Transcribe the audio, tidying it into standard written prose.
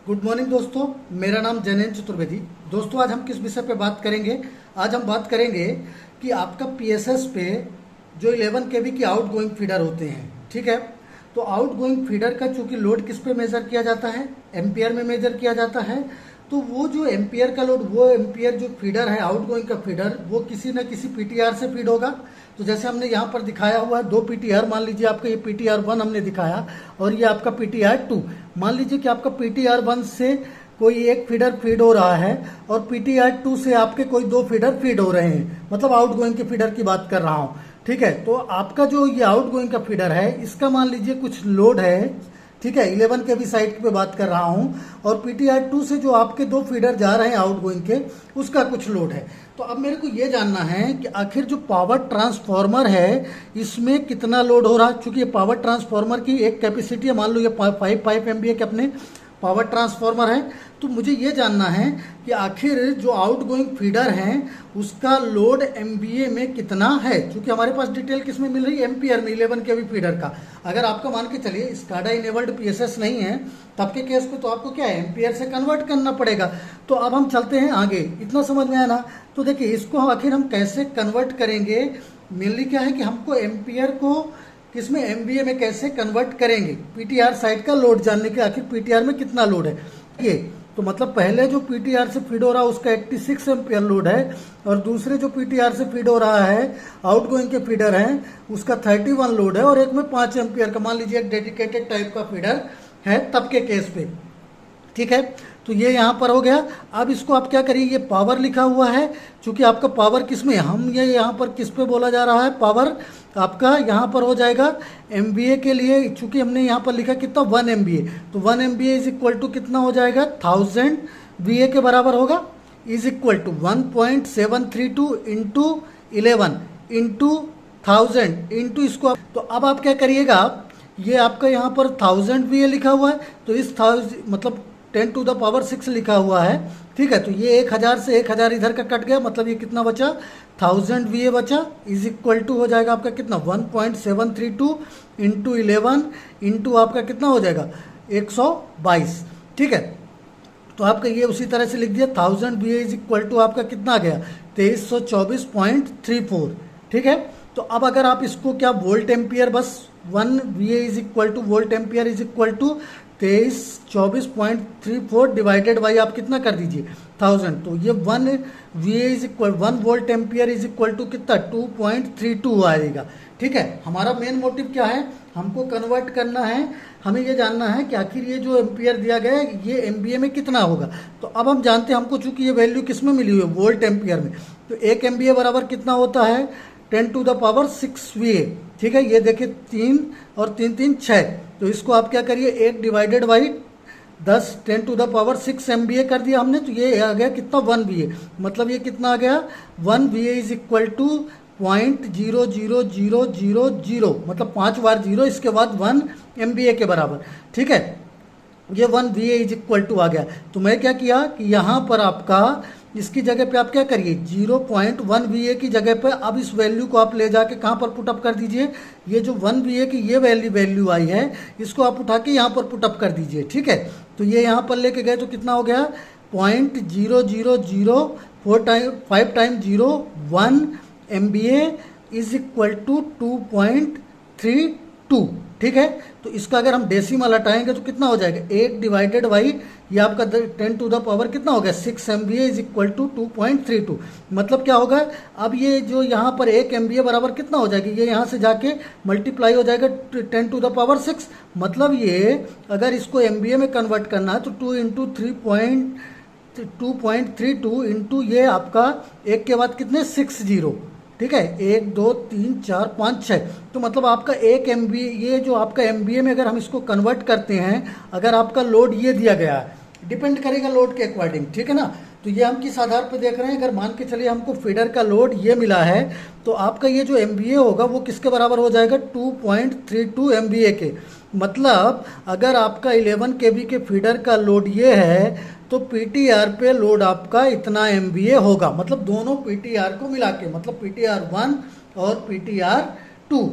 Good morning दोस्तों, मेरा नाम जैनेन्द्र चतुर्वेदी। दोस्तों आज हम किस विषय पे बात करेंगे? आज हम बात करेंगे कि आपका पीएसएस पे जो 11 केवी की आउट गोइंग फीडर होते हैं, ठीक है। तो आउट गोइंग फीडर का चूंकि लोड किस पे मेजर किया जाता है? एम्पियर में मेजर किया जाता है। तो वो जो एम्पियर का लोड, वो एम्पियर जो फीडर है, आउट गोइंग का फीडर, वो किसी न किसी पीटीआर से फीड होगा। तो जैसे हमने यहाँ पर दिखाया हुआ है दो पीटीआर, मान लीजिए आपका ये पीटीआर 1 हमने दिखाया और ये आपका पीटीआर 2। मान लीजिए कि आपका पीटीआर 1 से कोई एक फीडर फीड हो रहा है और पीटीआर 2 से आपके कोई दो फीडर फीड हो रहे हैं, मतलब आउट गोइंग के फीडर की बात कर रहा हूँ, ठीक है। तो आपका जो ये आउट गोइंग का फीडर है, इसका मान लीजिए कुछ लोड है, ठीक है, 11 के भी साइड पे बात कर रहा हूं, और पीटीआर 2 से जो आपके दो फीडर जा रहे हैं आउट गोइंग के, उसका कुछ लोड है। तो अब मेरे को ये जानना है कि आखिर जो पावर ट्रांसफार्मर है इसमें कितना लोड हो रहा है। चूंकि ये पावर ट्रांसफार्मर की एक कैपेसिटी है, मान लो ये 5 MVA के अपने पावर ट्रांसफार्मर है। तो मुझे ये जानना है कि आखिर जो आउट गोइंग फीडर हैं उसका लोड MVA में कितना है। क्योंकि हमारे पास डिटेल किस में मिल रही है? एम्पियर में, 11 केवी फीडर का। अगर आपका मान के चलिए स्काडा इनेबल्ड पीएसएस नहीं है, तब के केस पे तो आपको क्या है, एम्पियर से कन्वर्ट करना पड़ेगा। तो अब हम चलते हैं आगे। इतना समझ में आया ना? तो देखिए इसको आखिर हम कैसे कन्वर्ट करेंगे। मेनली क्या है कि हमको एम्पियर को किसमें, MVA में कैसे कन्वर्ट करेंगे। पीटीआर साइड का लोड जानने के, आखिर पीटीआर में कितना लोड है ये। तो मतलब पहले जो पीटीआर से फीड हो रहा है उसका 86 एम्पियर लोड है, और दूसरे जो पीटीआर से फीड हो रहा है आउट गोइंग के फीडर हैं उसका 31 लोड है, और एक में 5 एम्पियर का, मान लीजिए एक डेडिकेटेड टाइप का फीडर है तब के केस पे, ठीक है। तो ये यहाँ पर हो गया। अब इसको आप क्या करिए, ये पावर लिखा हुआ है, चूंकि आपका पावर किस में, हम ये यहाँ पर किस पे बोला जा रहा है, पावर आपका यहाँ पर हो जाएगा MVA के लिए। चूंकि हमने यहाँ पर लिखा कितना, 1 MVA, तो 1 MVA इज इक्वल टू कितना हो जाएगा, 1000 VA के बराबर होगा, is equal to 1.732 into 11 into 1000 into इसको। तो अब आप क्या करिएगा, ये आपका यहाँ पर 1000 VA लिखा हुआ है, तो इस 1000 मतलब 10 टू द पावर 6 लिखा हुआ है, ठीक है। तो ये 1000 से 1000 इधर का कट गया, मतलब ये कितना बचा, 1000 VA बचा, इज इक्वल टू हो जाएगा आपका कितना, 1.732 इंटू 11 इंटू आपका कितना हो जाएगा, 122, ठीक है। तो आपका ये उसी तरह से लिख दिया, 1000 VA इज इक्वल टू आपका कितना आ गया, 2324.34, ठीक है। तो अब अगर आप इसको क्या वोल्ट एम्पियर, बस 1 VA is equal to volt ampere is equal to 2324.34 divided by आप कितना कर दीजिए 1000। तो ये 1 VA is equal 1 volt ampere is equal to कितना, 2.32 आएगा, ठीक है। हमारा मेन मोटिव क्या है, हमको कन्वर्ट करना है, हमें ये जानना है कि आखिर ये जो एम्पियर दिया गया है ये MVA में कितना होगा। तो अब हम जानते हैं, हमको चूंकि ये वैल्यू किस में मिली हुई है, वोल्ट एम्पियर में, तो 1 MVA बराबर कितना होता है, 10 टू द पावर 6 VA, ठीक है। ये देखिए 3 और 3 3 6, तो इसको आप क्या करिए, 1 divided by 10 10 to the power 6 MVA कर दिया हमने। तो ये आ गया कितना, 1 VA, मतलब ये कितना आ गया, 1 VA इज इक्वल टू 0.00000, मतलब 5 बार 0, इसके बाद 1 MVA के बराबर, ठीक है। ये 1 VA इज इक्वल टू आ गया। तो मैं क्या किया कि यहाँ पर आपका इसकी जगह पे आप क्या करिए, 0.1 VA की जगह पे अब इस वैल्यू को आप ले जाके कहाँ पर पुटअप कर दीजिए, ये जो 1 VA की ये वैल्यू आई है इसको आप उठा के यहाँ पर पुटअप कर दीजिए, ठीक है। तो ये यहाँ पर लेके गए तो कितना हो गया, 0.0004 time 0 1 MVA is equal to 2.32, ठीक है। तो इसका अगर हम डेसिमल हटाएंगे तो कितना हो जाएगा, 1 डिवाइडेड बाई ये आपका 10 टू द पावर कितना हो गया, 6 MVA इज इक्वल टू 2.32। मतलब क्या होगा, अब ये जो यहाँ पर 1 MVA बराबर कितना हो जाएगा, ये यहाँ से जाके मल्टीप्लाई हो जाएगा 10 टू द पावर 6। मतलब ये अगर इसको MVA में कन्वर्ट करना है तो 2 इंटू 2.32 इंटू ये आपका एक के बाद कितने, 60, ठीक है, 1 2 3 4 5 6। तो मतलब आपका 1 MVA, ये जो आपका MVA में अगर हम इसको कन्वर्ट करते हैं, अगर आपका लोड ये दिया गया है, डिपेंड करेगा लोड के अकॉर्डिंग, ठीक है ना। तो ये हम किस आधार पर देख रहे हैं, अगर मान के चलिए हमको फीडर का लोड ये मिला है, तो आपका ये जो MVA होगा वो किसके बराबर हो जाएगा, 2.32 MVA के। मतलब अगर आपका 11 kV के फीडर का लोड ये है तो PTR पे लोड आपका इतना MVA होगा, मतलब दोनों PTR को मिला के, मतलब PTR 1 और PTR 2,